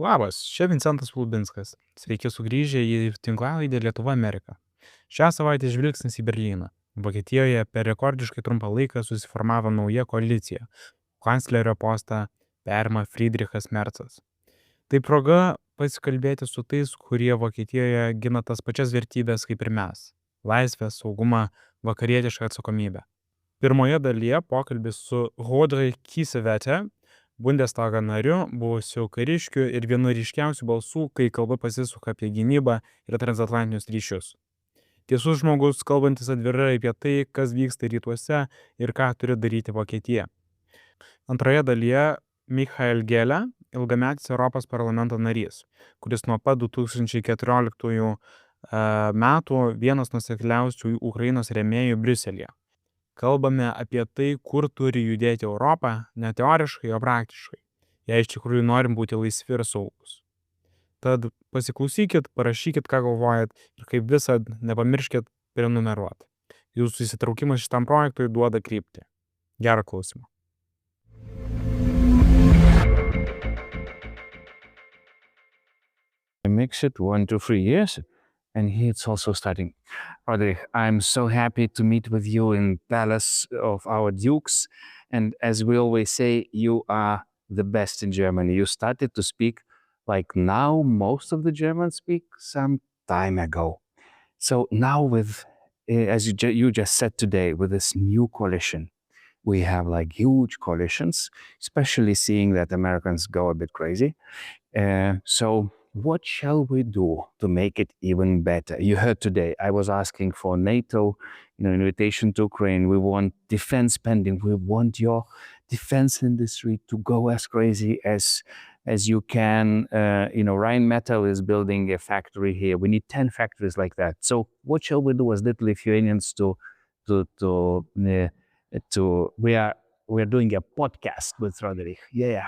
Labas, čia Vincentas Palubinskas. Sveiki sugrįžę į tinklalaidę Lietuva Amerika. Šią savaitę žvilgsnis į Berlyną. Vokietijoje per rekordiškai trumpą laiką susiformavo nauja koalicija. Kanclerio postą perima Friedrichas Merzas. Tai proga pasikalbėti su tais, kurie Vokietijoje gina tas pačias vertybės kaip ir mes. Laisvę, saugumą, vakarietišką atsakomybę. Pirmoje dalyje pokalbis su Roderichu Kiesewetteriu, Bundestago nariu, buvusiu kariškiu ir vienu ryškiausių balsų, kai kalba pasisuka apie gynybą ir transatlantinius ryšius. Tiesus žmogus, kalbantis atvirai apie tai, kas vyksta rytuose ir ką turi daryti Vokietija. Antroje dalyje Michaelu Gahleriu, ilgametis Europos Parlamento narys, kuris nuo pat 2014 metų vienas nuosekliausių Ukrainos rėmėjų Briuselyje. Kalbame apie tai, kur turi judėti Europa, ne teoriškai, o praktiškai, jei iš tikrųjų norim būti laisvi ir saugus. Tad pasiklausykit, parašykit, ką galvojat ir kaip visad nepamirškit prenumeruoti. Jūsų įsitraukimas šitam projektui duoda kryptį. Gerą klausimą. I mix it 1 to 3 years, and here it's also starting. Roderichu, I'm so happy to meet with you in Palace of our Dukes, and as we always say, you are the best in Germany. You started to speak like now most of the Germans speak some time ago. So now with, as you just said today, with this new coalition, we have like huge coalitions, especially seeing that Americans go a bit crazy. So what shall we do to make it even better? You heard today, I was asking for NATO, invitation to Ukraine. We want defense spending. We want your defense industry to go as crazy as you can. Rheinmetall is building a factory here. We need 10 factories like that. So what shall we do as little Lithuanians we're doing a podcast with Roderichu. Yeah.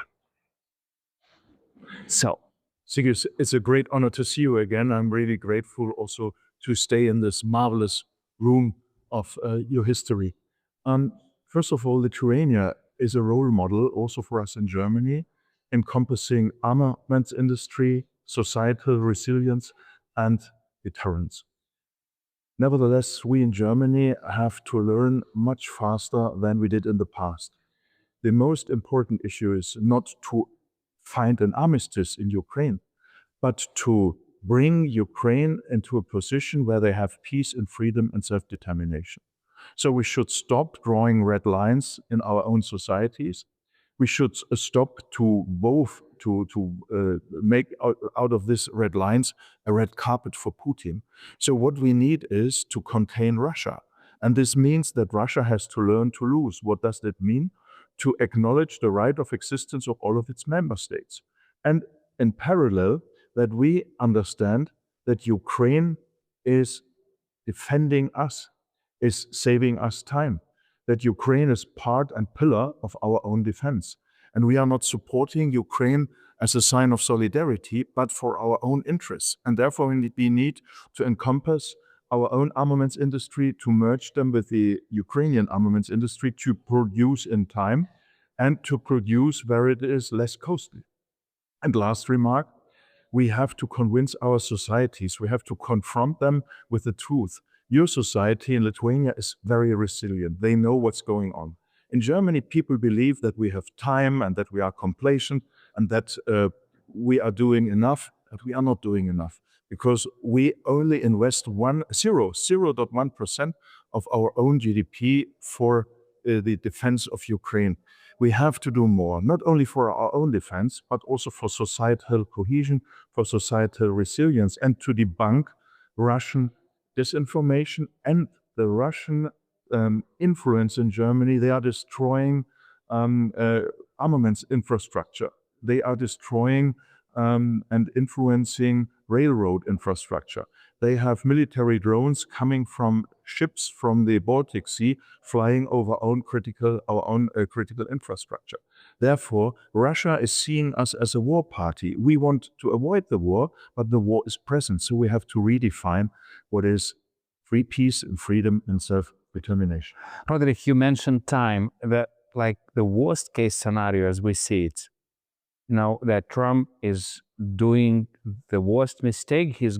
So, Sigurd, it's a great honor to see you again. I'm really grateful also to stay in this marvelous room of your history. First of all, Lithuania is a role model also for us in Germany, encompassing armaments industry, societal resilience, and deterrence. Nevertheless, we in Germany have to learn much faster than we did in the past. The most important issue is not to find an armistice in Ukraine, but to bring Ukraine into a position where they have peace and freedom and self-determination. So we should stop drawing red lines in our own societies. We should stop to make out of these red lines a red carpet for Putin. So what we need is to contain Russia. And this means that Russia has to learn to lose. What does that mean? To acknowledge the right of existence of all of its member states. And in parallel, that we understand that Ukraine is defending us, is saving us time, that Ukraine is part and pillar of our own defense. And we are not supporting Ukraine as a sign of solidarity, but for our own interests. And therefore we need to encompass our own armaments industry, to merge them with the Ukrainian armaments industry, to produce in time and to produce where it is less costly. And last remark, we have to convince our societies, we have to confront them with the truth. Your society in Lithuania is very resilient. They know what's going on. In Germany, people believe that we have time and that we are complacent and that we are doing enough, and we are not doing enough, because we only invest 0.1% of our own GDP for the defense of Ukraine. We have to do more, not only for our own defense, but also for societal cohesion, for societal resilience, and to debunk Russian disinformation and the Russian influence in Germany. They are destroying armaments infrastructure. They are destroying and influencing railroad infrastructure. They have military drones coming from ships from the Baltic Sea, flying over our own critical infrastructure. Therefore, Russia is seeing us as a war party. We want to avoid the war, but the war is present. So we have to redefine what is free peace and freedom and self-determination. Roderichu, you mentioned time, that like the worst case scenario as we see it, that Trump is doing the worst mistake. He's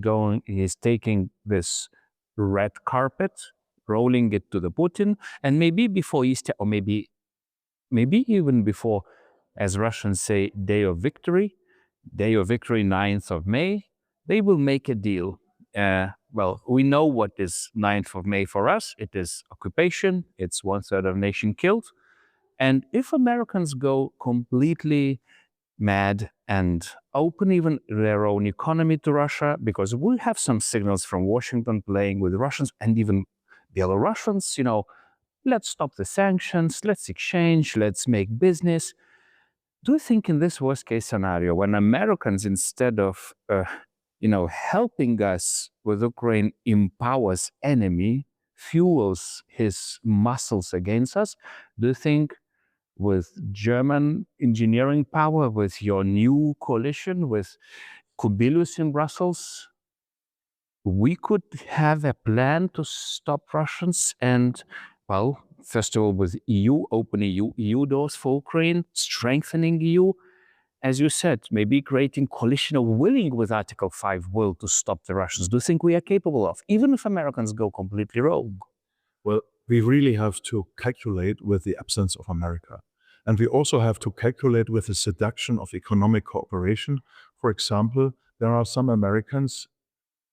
taking this red carpet, rolling it to the Putin, and maybe before Easter, or maybe even before, as Russians say, day of victory, 9th of May, they will make a deal. Well, we know what is 9th of May for us. It is occupation. It's 1/3 of nation killed. And if Americans go completely mad and open even their own economy to Russia, because we have some signals from Washington playing with Russians and even Belarusians, let's stop the sanctions, let's exchange, let's make business. Do you think in this worst case scenario, when Americans, instead of helping us with Ukraine, empowers enemy, fuels his muscles against us, do you think with German engineering power, with your new coalition, with Kubilius in Brussels, we could have a plan to stop Russians and, well, first of all, with EU, open EU doors for Ukraine, strengthening EU, as you said, maybe creating coalition of willing with Article 5 will to stop the Russians. Do you think we are capable of, even if Americans go completely rogue? Well, we really have to calculate with the absence of America. And we also have to calculate with the seduction of economic cooperation. For example, there are some Americans,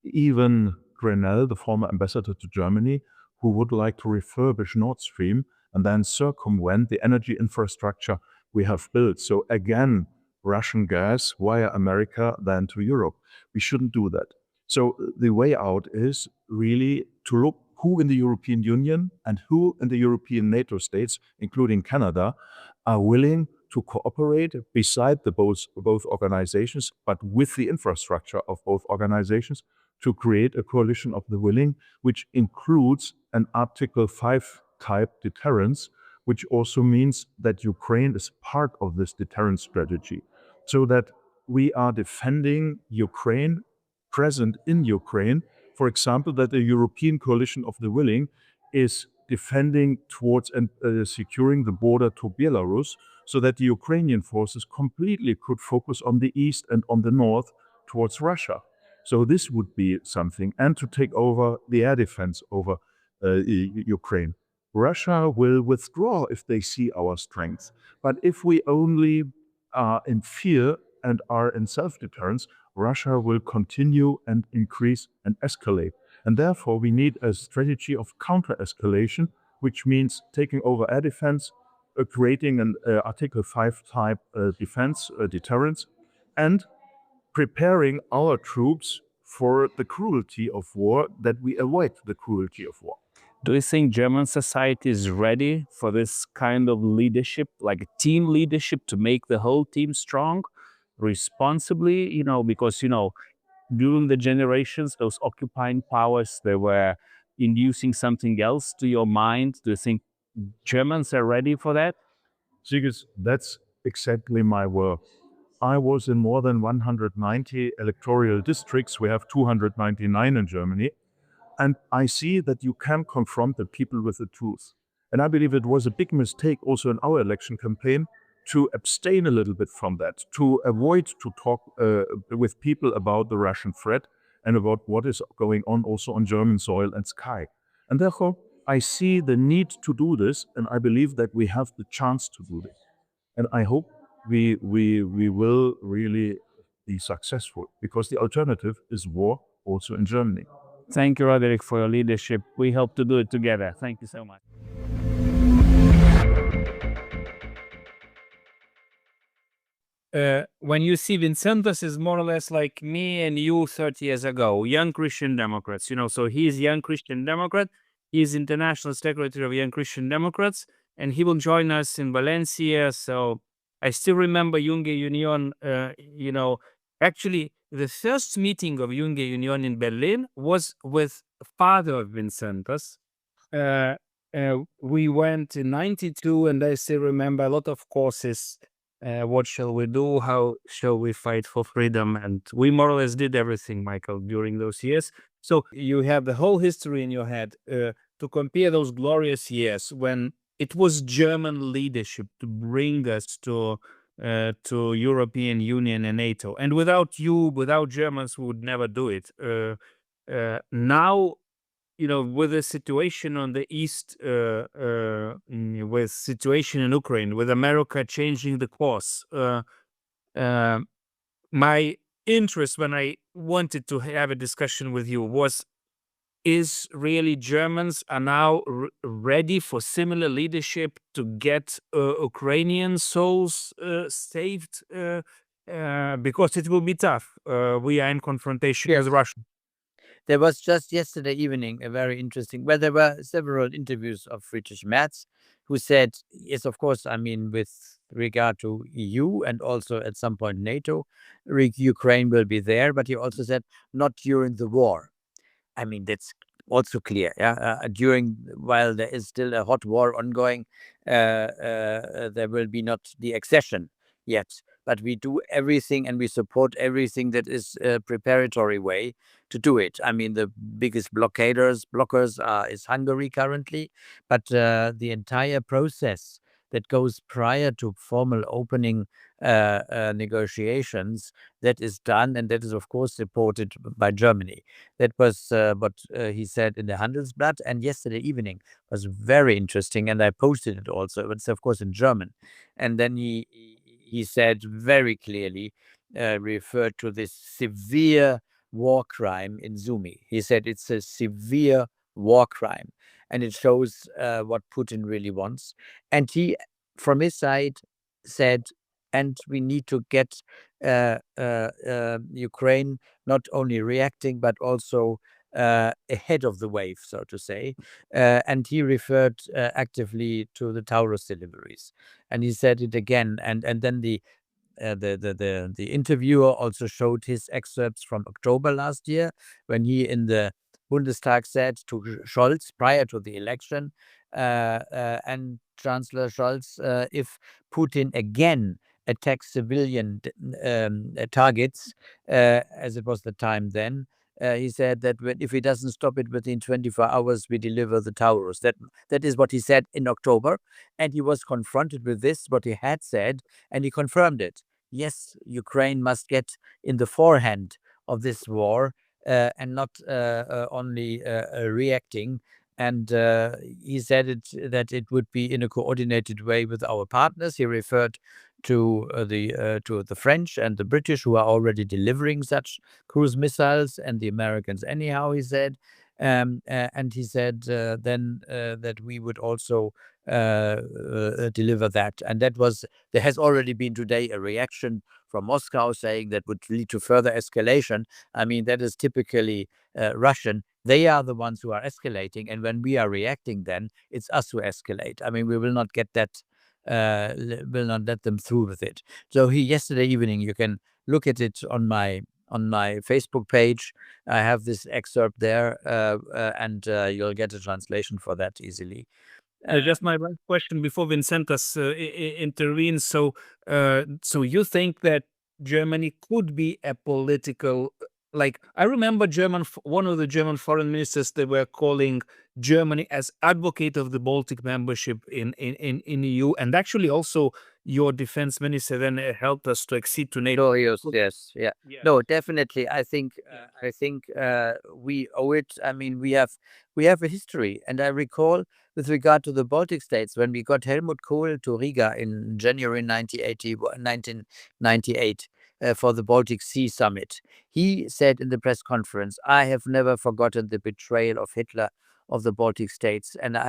even Grenell, the former ambassador to Germany, who would like to refurbish Nord Stream and then circumvent the energy infrastructure we have built. So again, Russian gas via America then to Europe. We shouldn't do that. So the way out is really to look who in the European Union and who in the European NATO states, including Canada, are willing to cooperate beside both organizations, but with the infrastructure of both organizations, to create a coalition of the willing, which includes an Article 5 type deterrence, which also means that Ukraine is part of this deterrence strategy, so that we are defending Ukraine, present in Ukraine. For example, that the European coalition of the willing is defending towards and securing the border to Belarus, so that the Ukrainian forces completely could focus on the east and on the north towards Russia. So this would be something, and to take over the air defense over Ukraine. Russia will withdraw if they see our strength. But if we only are in fear and are in self-deterrence, Russia will continue and increase and escalate. And therefore, we need a strategy of counter-escalation, which means taking over air defense, creating an Article 5 type defense deterrence, and preparing our troops for the cruelty of war, that we avoid the cruelty of war. Do you think German society is ready for this kind of leadership, like team leadership, to make the whole team strong, responsibly? Because, during the generations, those occupying powers, they were inducing something else to your mind. Do you think Germans are ready for that? Sigis, that's exactly my work. I was in more than 190 electoral districts. We have 299 in Germany. And I see that you can confront the people with the truth. And I believe it was a big mistake also in our election campaign to abstain a little bit from that, to avoid to talk with people about the Russian threat and about what is going on also on German soil and sky. And therefore, I see the need to do this, and I believe that we have the chance to do this. And I hope we will really be successful, because the alternative is war also in Germany. Thank you, Roderick, for your leadership. We hope to do it together. Thank you so much. When you see Vincentas is more or less like me and you 30 years ago, young Christian Democrats, so he's young Christian Democrat, he's International Secretary of Young Christian Democrats, and he will join us in Valencia. So I still remember Junge Union, actually the first meeting of Junge Union in Berlin was with father of Vincentas. We went in 92, and I still remember a lot of courses. What shall we do? How shall we fight for freedom? And we more or less did everything, Michael, during those years. So you have the whole history in your head to compare those glorious years when it was German leadership to bring us to to European Union and NATO. And without you, without Germans, we would never do it. Now, with the situation on the east, with situation in Ukraine, with America changing the course, my interest when I wanted to have a discussion with you was, is really Germans are now ready for similar leadership to get Ukrainian souls saved? Because it will be tough. We are in confrontation with Russia. There was just yesterday evening a very interesting, well, there were several interviews of Friedrich Merz, who said, yes, of course, I mean, with regard to EU and also at some point NATO, Ukraine will be there, but he also said not during the war. I mean, that's also clear. Yeah, while there is still a hot war ongoing, there will be not the accession yet. But we do everything and we support everything that is a preparatory way to do it. I mean, the biggest blockers is Hungary currently, but the entire process that goes prior to formal opening negotiations, that is done, and that is of course supported by Germany. That was what he said in the Handelsblatt, and yesterday evening was very interesting, and I posted it also. It's of course in German, and then he said very clearly, referred to this severe war crime in Sumy. He said it's a severe war crime, and it shows what Putin really wants. And he, from his side, said, and we need to get Ukraine not only reacting, but also ahead of the wave, so to say. And he referred actively to the Taurus deliveries. And he said it again. And then the interviewer also showed his excerpts from October last year, when he in the Bundestag said to Scholz prior to the election, and Chancellor Scholz, if Putin again attacks civilian targets, as it was the time then, he said that if he doesn't stop it within 24 hours, we deliver the Taurus. That is what he said in October, and he was confronted with this, what he had said, and he confirmed it. Yes, Ukraine must get in the forehand of this war, and not only reacting. And he said that it would be in a coordinated way with our partners. He referred to the French and the British, who are already delivering such cruise missiles, and the Americans anyhow, he said. And he said then that we would also deliver that. And there has already been today a reaction from Moscow saying that would lead to further escalation. I mean, that is typically Russian. They are the ones who are escalating, and when we are reacting, then it's us who escalate. I mean, we will not get that, will not let them through with it. So yesterday evening, you can look at it on my Facebook page. I have this excerpt there, and you'll get a translation for that easily. Just my last question before Vincentas intervenes. So you think that Germany could be a political, like, I remember one of the German foreign ministers, they were calling Germany as advocate of the Baltic membership in EU, and actually also your defense minister then helped us to accede to NATO. Yes, yeah. No, definitely. I think we owe it. I mean, we have a history, and I recall with regard to the Baltic states, when we got Helmut Kohl to Riga in January 1998 for the Baltic Sea Summit, he said in the press conference, "I have never forgotten the betrayal of Hitler of the Baltic states, and I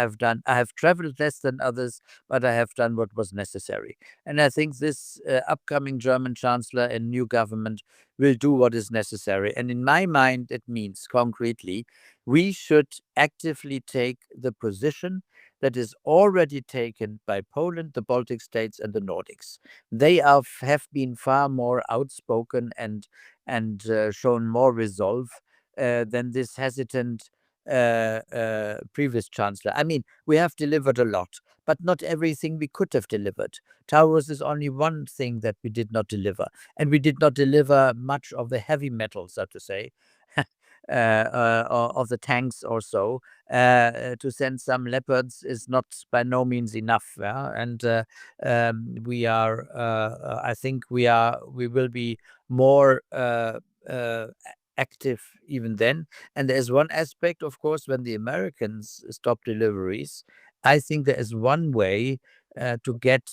have traveled less than others, but I have done what was necessary." And I think this upcoming German chancellor and new government will do what is necessary. And in my mind, it means concretely, we should actively take the position that is already taken by Poland, the Baltic states, and the Nordics. They have been far more outspoken and shown more resolve than this hesitant previous chancellor. I mean, we have delivered a lot, but not everything we could have delivered. Taurus is only one thing that we did not deliver, and we did not deliver much of the heavy metals, so to say. of the tanks or so. To send some leopards is not by no means enough. Yeah? And we are, I think we will be more active even then. And there's one aspect, of course, when the Americans stop deliveries, I think there is one way to get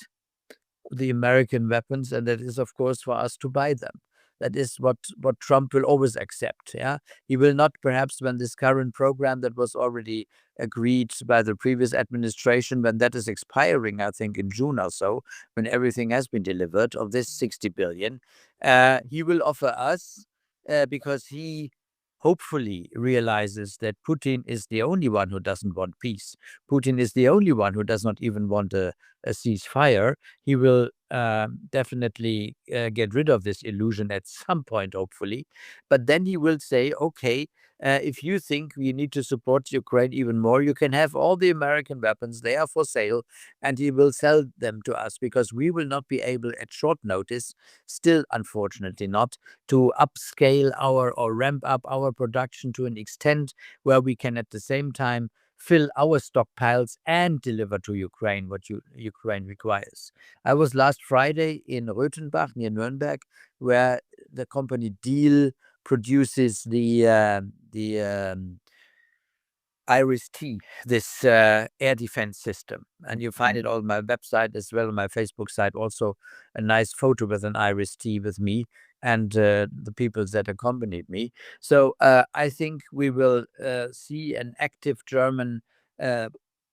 the American weapons, and that is, of course, for us to buy them. That is what Trump will always accept. Yeah, he will not, perhaps, when this current program that was already agreed by the previous administration, when that is expiring, I think in June or so, when everything has been delivered of this 60 billion, he will offer us, because he hopefully realizes that Putin is the only one who doesn't want peace. Putin is the only one who does not even want a ceasefire. He will definitely get rid of this illusion at some point, hopefully. But then he will say, okay, if you think we need to support Ukraine even more, you can have all the American weapons. They are for sale, and he will sell them to us, because we will not be able at short notice, still unfortunately not, to upscale or ramp up our production to an extent where we can at the same time fill our stockpiles and deliver to Ukraine what Ukraine requires. I was last Friday in Röthenbach near Nuremberg, where the company Diehl produces the Iris-T, this air defense system. And you find it on my website as well, on my Facebook site, also a nice photo with an Iris-T with me and the people that accompanied me. So I think we will see an active German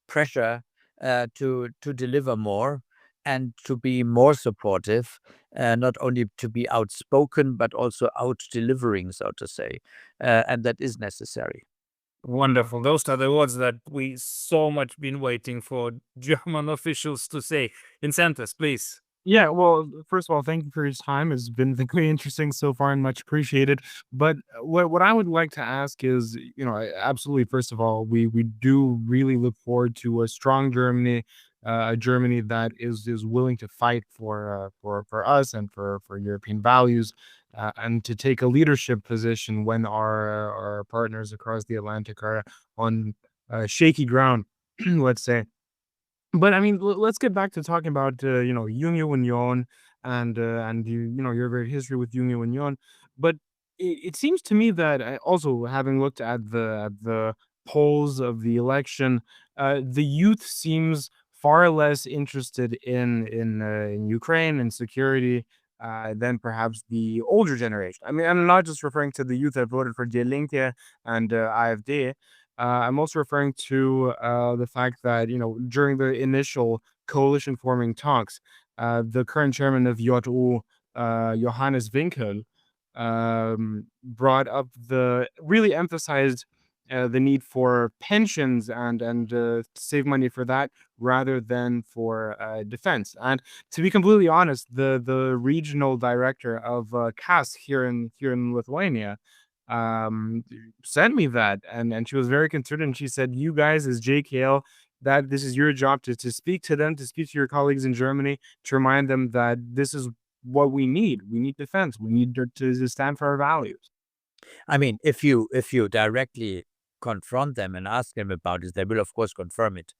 pressure to deliver more and to be more supportive, not only to be outspoken, but also out-delivering, so to say. And that is necessary. Wonderful. Those are the words that we so much been waiting for German officials to say. Vincentas, please. Yeah, well, first of all, thank you for your time. It's been very interesting so far and much appreciated. But what I would like to ask is, absolutely, first of all, we do really look forward to a strong Germany, a Germany that is willing to fight for us and for European values, and to take a leadership position when our partners across the Atlantic are on shaky ground, let's say. But I mean, let's get back to talking about Junge Union and your very history with Junge Union. But it seems to me that also having looked at the polls of the election, the youth seems far less interested in Ukraine and security than perhaps the older generation. I mean, I'm not just referring to the youth that voted for Die Linke and AfD. I'm also referring to the fact that, during the initial coalition forming talks, the current chairman of JU, Johannes Winkel, really emphasized the need for pensions and to save money for that rather than for defense. And to be completely honest, the regional director of CAS here in Lithuania sent me that, and she was very concerned, and she said, you guys as JKL, that this is your job to speak to them, to speak to your colleagues in Germany, to remind them that this is what we need. We need defense. We need to stand for our values. I mean, if you directly confront them and ask them about it, they will of course confirm it.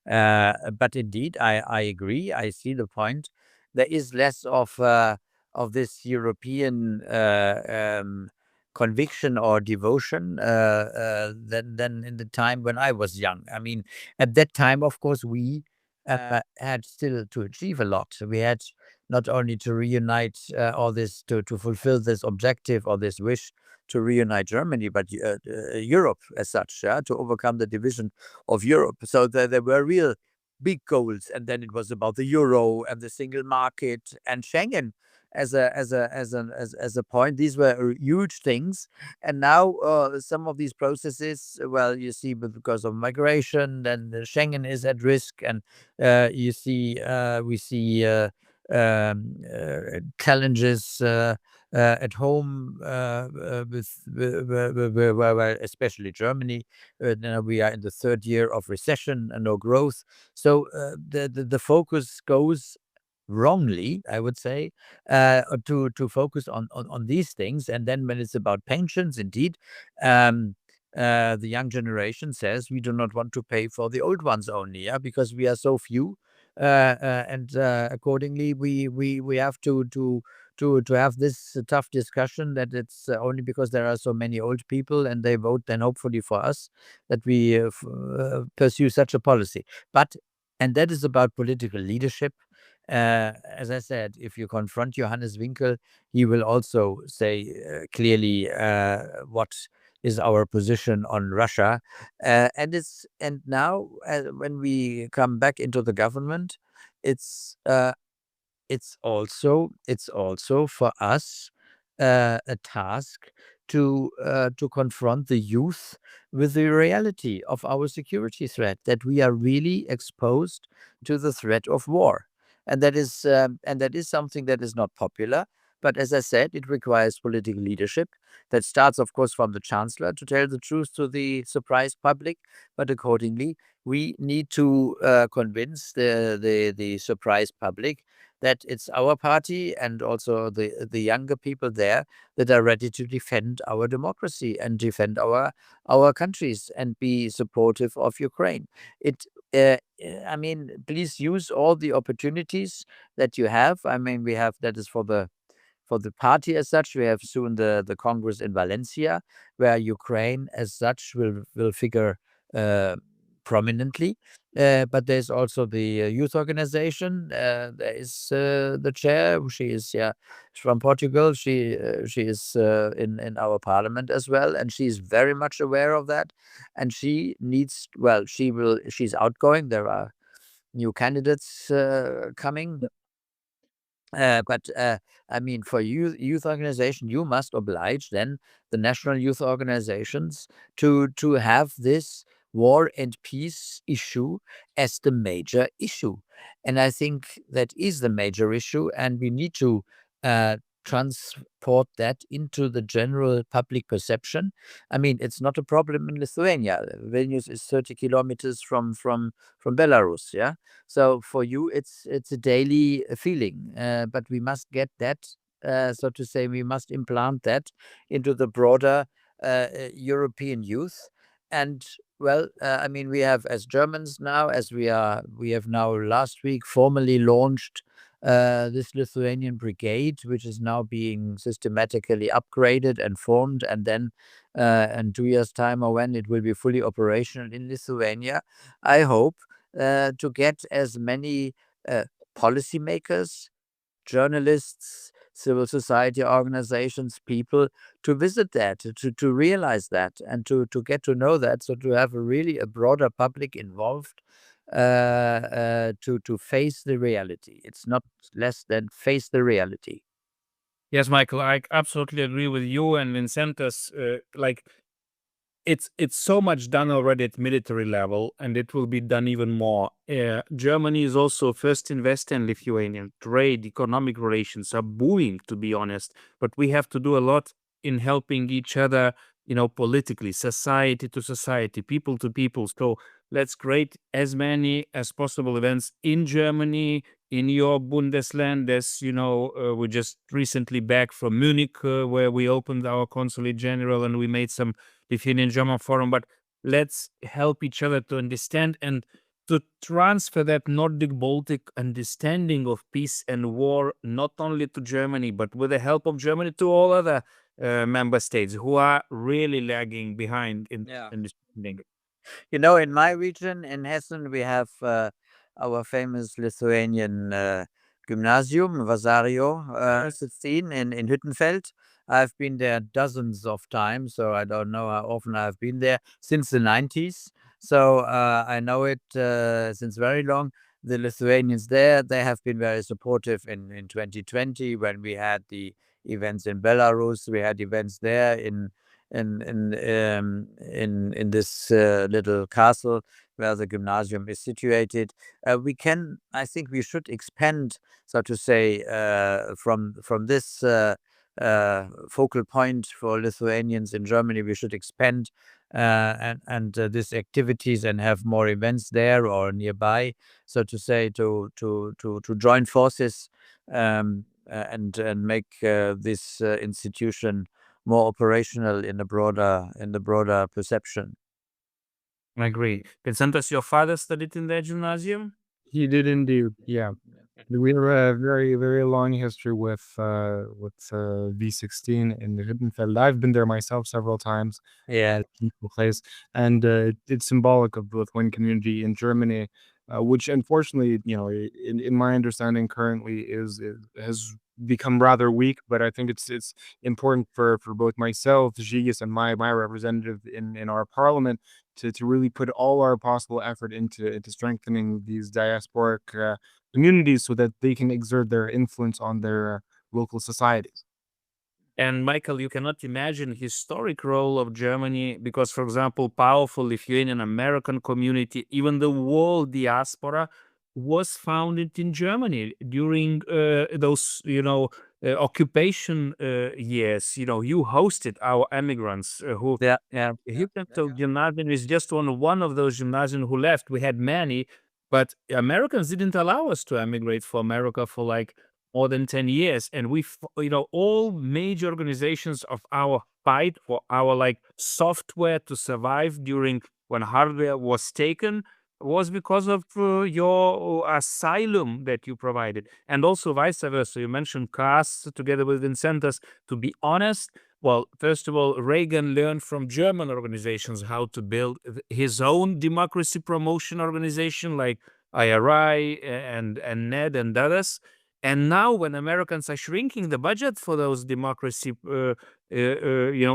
But indeed, I agree. I see the point. There is less of this European conviction or devotion than in the time when I was young. I mean, at that time, of course, we had still to achieve a lot. We had not only to reunite all this, to fulfill this objective or this wish to reunite Germany, but Europe as such, to overcome the division of Europe. So there were real big goals, and then it was about the euro and the single market and Schengen as a point. These were huge things, and now some of these processes, well, you see, because of migration, then the Schengen is at risk, and we see challenges at home with especially Germany. Now we are in the third year of recession and no growth. So the focus goes wrongly, I would say, to focus on these things. And then when it's about pensions, indeed, the young generation says we do not want to pay for the old ones only, because we are so few, and accordingly we have to have this tough discussion that it's only because there are so many old people and they vote then hopefully for us that we pursue such a policy. And that is about political leadership. As I said, if you confront Johannes Winkel, he will also say clearly what is our position on Russia. And now when we come back into the government, it's also for us a task to confront the youth with the reality of our security threat, that we are really exposed to the threat of war. And that is something that is not popular. But as I said, it requires political leadership that starts, of course, from the chancellor to tell the truth to the surprised public. But accordingly, we need to convince the surprised public that it's our party and also the younger people there that are ready to defend our democracy and defend our countries and be supportive of Ukraine. I mean, please use all the opportunities that you have. I mean, we have, that is for the party as such. We have soon the Congress in Valencia, where Ukraine as such will figure prominently. But there's also the youth organization. There is the chair. She is from Portugal. She is in our parliament as well, and she's very much aware of that. And she needs, well, she's outgoing. There are new candidates coming. But I mean, for youth organization, you must oblige then the national youth organizations to have this war and peace issue as the major issue. And I think that is the major issue, and we need to transport that into the general public perception. I mean, it's not a problem in Lithuania. Vilnius is 30 kilometers from Belarus, yeah. So for you, it's a daily feeling, but we must get that, so to say, we must implant that into the broader European youth. And well, I mean, we have, as Germans now, we have now last week formally launched this Lithuanian brigade, which is now being systematically upgraded and formed, and then in 2 years' time, or when it will be fully operational in Lithuania, I hope to get as many policymakers, journalists, civil society organizations, people to visit that, to realize that, and to get to know that, so to have a broader public involved to face the reality. It's not less than face the reality. Yes, Michael, I absolutely agree with you and Vincentas. Like, it's so much done already at military level, and it will be done even more. Germany is also first investor in Lithuania. Trade, economic relations are booming, to be honest. But we have to do a lot in helping each other, politically, society to society, people to people. So let's create as many as possible events in Germany, in your Bundesland. As we just recently back from Munich, where we opened our consulate general and we made some Lithuanian German forum. But let's help each other to understand and to transfer that Nordic Baltic understanding of peace and war, not only to Germany, but with the help of Germany, to all other member states who are really lagging behind in this thing. In my region, in Hessen, we have our famous Lithuanian gymnasium, Vasario 16 in Hüttenfeld. I've been there dozens of times, so I don't know how often I've been there, since the 90s. So I know it since very long. The Lithuanians there, they have been very supportive in 2020 when we had the events in Belarus. We had events there in this little castle where the gymnasium is situated. I think we should expand, so to say, from this focal point for Lithuanians in Germany. We should expand and these activities and have more events there or nearby, so to say, to join forces and make this institution more operational in the broader perception. I agree. Vincentas, your father studied in that gymnasium? He did indeed, yeah. We have a very, very long history with V16 in Rittenfeld. I've been there myself several times. Yeah, Beautiful place, and it's symbolic of the Lithuanian community in Germany, which unfortunately, in my understanding, currently has become rather weak. But I think it's important for both myself, Žygis, and my representative in our parliament to really put all our possible effort into strengthening these diasporic communities so that they can exert their influence on their local societies. And Michael, you cannot imagine historic role of Germany because, for example, powerful Lithuanian American community, even the whole diaspora, was founded in Germany during those, occupation years. You hosted our immigrants who. yeah. Hitler gymnasium is just one of those gymnasiums who left. We had many, but Americans didn't allow us to emigrate for America for like more than 10 years. And all major organizations of our fight for our like software to survive during when hardware was taken was because of your asylum that you provided. And also vice versa. You mentioned CAS together with Vincentas. To be honest, well, first of all, Reagan learned from German organizations how to build his own democracy promotion organization like IRI and NED and others. And now when Americans are shrinking the budget for those democracy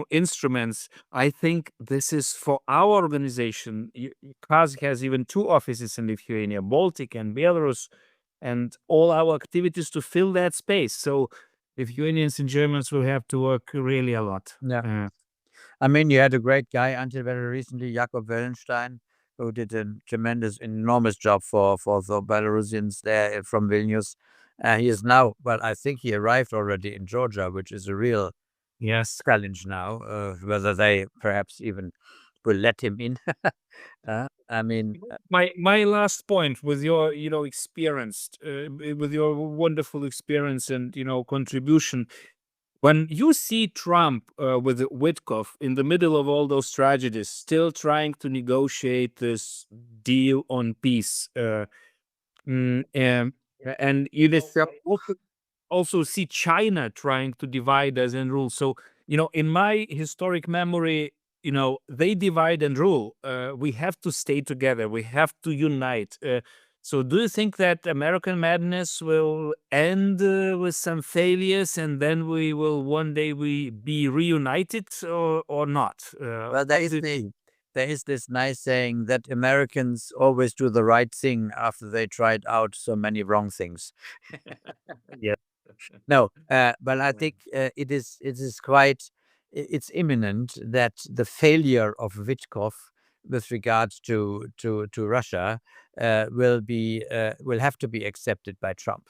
instruments, I think this is for our organization. KAZ has even 2 offices in Lithuania, Baltic and Belarus, and all our activities to fill that space. So Lithuanians and Germans will have to work really a lot. Yeah. I mean, you had a great guy until very recently, Jakob Wellenstein, who did a tremendous, enormous job for the Belarusians there from Vilnius. He is now, well, I think he arrived already in Georgia, which is a real Yes. challenge now, whether they perhaps even will let him in. I mean, My last point with your experience, with your wonderful experience and contribution. When you see Trump with Witkoff in the middle of all those tragedies, still trying to negotiate this deal on peace, and you also see China trying to divide us and rule. So, in my historic memory, they divide and rule. We have to stay together. We have to unite. So do you think that American madness will end with some failures and then we will one day be reunited or not? well, there is this nice saying that Americans always do the right thing after they tried out so many wrong things. Yeah. No, but I think it's imminent that the failure of Witkoff with regards to Russia will have to be accepted by Trump.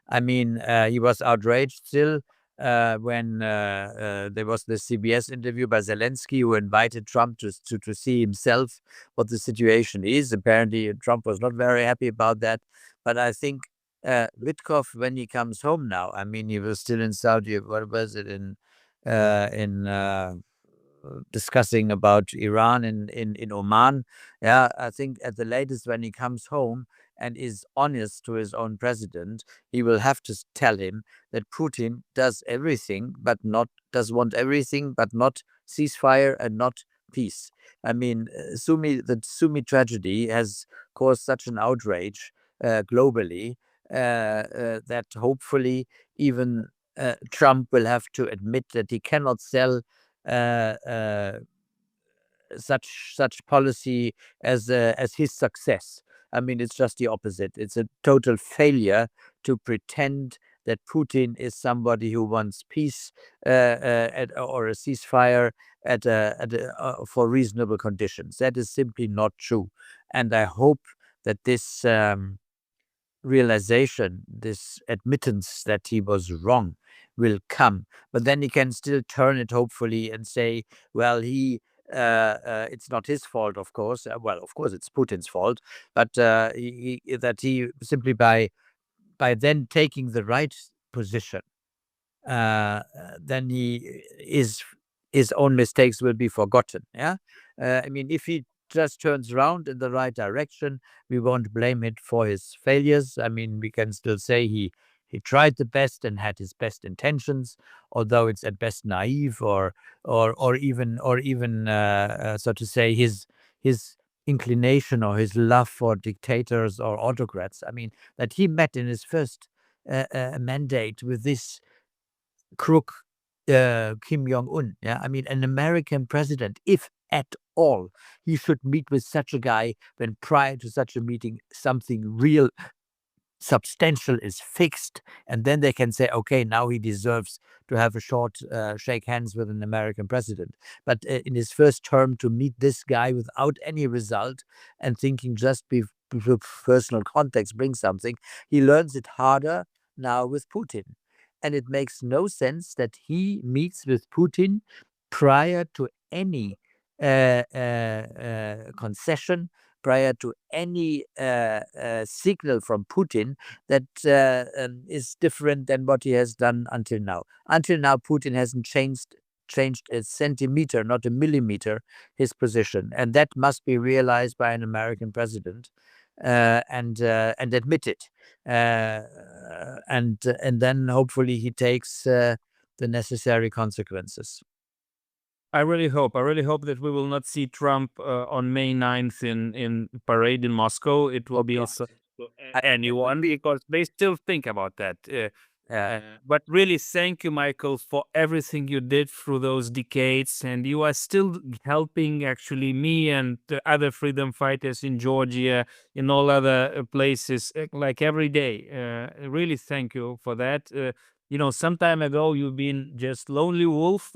I mean, he was outraged still when there was the CBS interview by Zelensky, who invited Trump to see himself what the situation is. Apparently, Trump was not very happy about that. But I think Witkoff, when he comes home now, I mean, he was still in Saudi. What was it in discussing about Iran in Oman? Yeah, I think at the latest when he comes home and is honest to his own president, he will have to tell him that Putin does want everything, but not ceasefire and not peace. I mean, the Sumi tragedy has caused such an outrage globally that hopefully even Trump will have to admit that he cannot sell such policy as his success. I mean, it's just the opposite. It's a total failure to pretend that Putin is somebody who wants peace or a ceasefire for reasonable conditions. That is simply not true. And I hope that this realization, this admittance that he was wrong will come. But then he can still turn it, hopefully, and say, well, he It's not his fault, of course. Well, of course, it's Putin's fault, but that he simply by then taking the right position, then his own mistakes will be forgotten. Yeah, I mean, if he just turns around in the right direction, we won't blame it for his failures. I mean, we can still say he tried the best and had his best intentions, although it's at best naive or even so to say his inclination or his love for dictators or autocrats. I mean, that he met in his first mandate with this crook Kim Jong-un. Yeah, I mean, an American president, if at all, he should meet with such a guy when prior to such a meeting something real substantial is fixed, and then they can say, okay, now he deserves to have a short shake hands with an American president. But in his first term, to meet this guy without any result and thinking just with personal context brings something, he learns it harder now with Putin. And it makes no sense that he meets with Putin prior to any concession, prior to any signal from Putin that is different than what he has done until now. Until now, Putin hasn't changed a centimeter, not a millimeter, his position, and that must be realized by an American president and admitted, and then hopefully he takes the necessary consequences. I really hope that we will not see Trump on May 9th in parade in Moscow. It will be also anyone, because they still think about that. But really, thank you, Michael, for everything you did through those decades, and you are still helping actually me and the other freedom fighters in Georgia, in all other places, like every day. Really, thank you for that. Some time ago you've been just lonely wolf.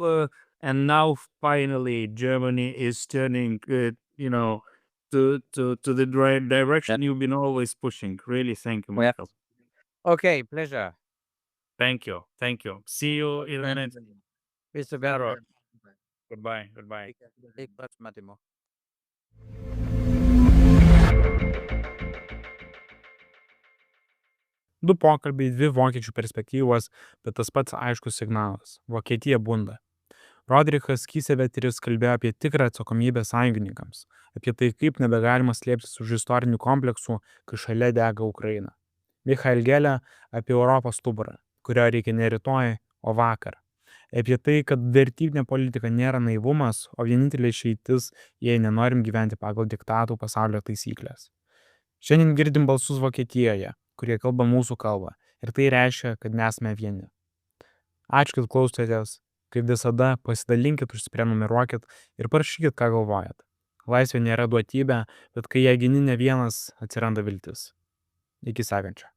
And now finally Germany is turning, to the right direction you've been always pushing. Really, thank you, Michael. Okay, pleasure. Thank you. See you in a minute. Viso gero. Goodbye. Iki pasimatymo. Du pokalbiai, dvi vokiečių perspektyvos, bet tas pats aiškus signalas. Vokietija bunda. Roderichas Kiesewetterius kalbėjo apie tikrą atsakomybę sąjungininkams, apie tai, kaip nebegalima slėptis už istorinių kompleksų, kai šalia dega Ukraina. Michaelu Gahleriu apie Europos stuburą, kurio reikia ne rytoj, o vakar. Apie tai, kad vertybinė politika nėra naivumas, o vienintelė išeitis, jei nenorim gyventi pagal diktatų pasaulio taisyklės. Šiandien girdim balsus Vokietijoje, kurie kalba mūsų kalbą, ir tai reiškia, kad nesame vieni. Ačiū, kad klausotės. Kaip visada, pasidalinkit, užsiprenumeruokit ir parašykit, ką galvojat. Laisvė nėra duotybė, bet kai ją gini ne vienas, atsiranda viltis. Iki sekančio.